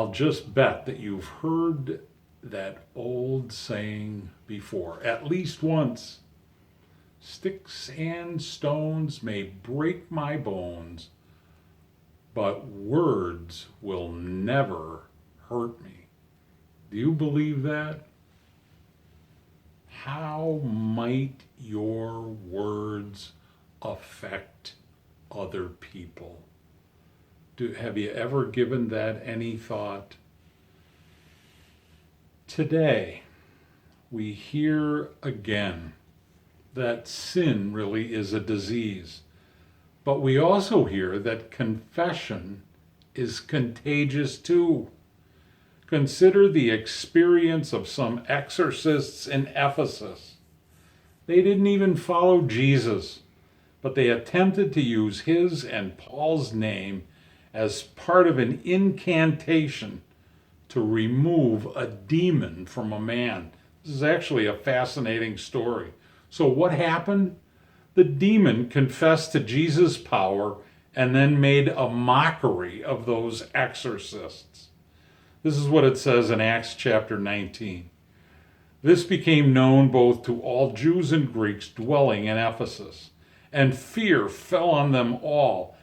I'll just bet that you've heard that old saying before, at least once. Sticks and stones may break my bones, but words will never hurt me. Do you believe that? How might your words affect other people? Have you ever given that any thought? Today, we hear again that sin really is a disease, but we also hear that confession is contagious too. Consider the experience of some exorcists in Ephesus. They didn't even follow Jesus, but they attempted to use his and Paul's name as part of an incantation to remove a demon from a man. This is actually a fascinating story. So what happened? The demon confessed to Jesus' power and then made a mockery of those exorcists. This is what it says in Acts chapter 19. This became known both to all Jews and Greeks dwelling in Ephesus, and fear fell on them all,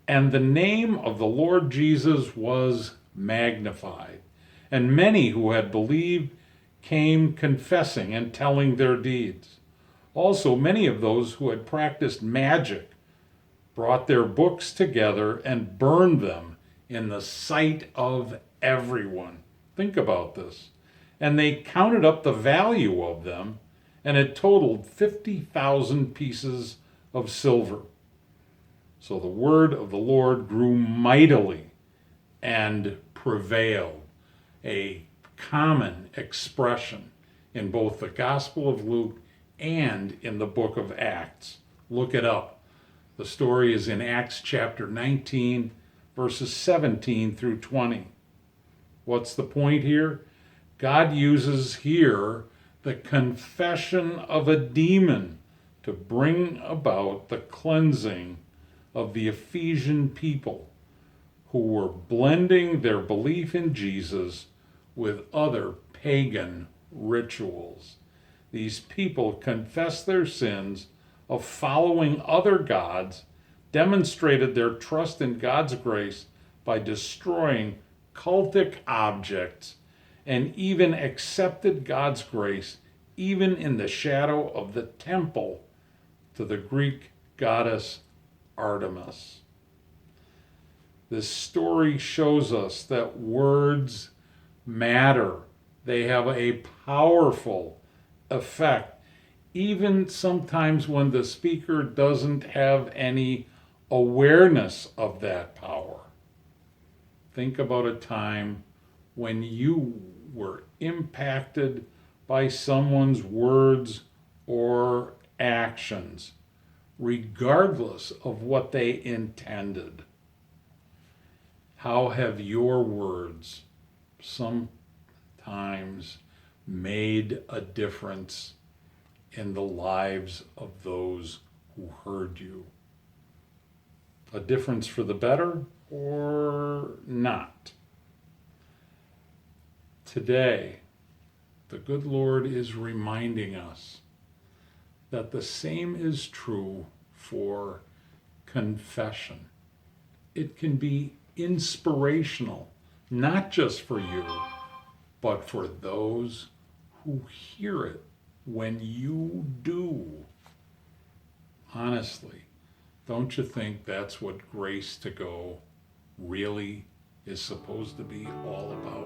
and the name of the Lord Jesus was magnified. And many who had believed came confessing and telling their deeds. Also, many of those who had practiced magic brought their books together and burned them in the sight of everyone. Think about this. And they counted up the value of them, and it totaled 50,000 pieces of silver. So the word of the Lord grew mightily and prevailed, a common expression in both the Gospel of Luke and in the book of Acts. Look it up. The story is in Acts chapter 19, verses 17 through 20. What's the point here? God uses here the confession of a demon to bring about the cleansing of the Ephesian people who were blending their belief in Jesus with other pagan rituals. These people confessed their sins of following other gods, demonstrated their trust in God's grace by destroying cultic objects, and even accepted God's grace even in the shadow of the temple to the Greek goddess Artemis. This story shows us that words matter. They have a powerful effect, even sometimes when the speaker doesn't have any awareness of that power. Think about a time when you were impacted by someone's words or actions, regardless of what they intended. How have your words sometimes made a difference in the lives of those who heard you? A difference for the better or not? Today, the good Lord is reminding us that the same is true for confession. It can be inspirational, not just for you, but for those who hear it when you do. Honestly, don't you think that's what Grace to Go really is supposed to be all about?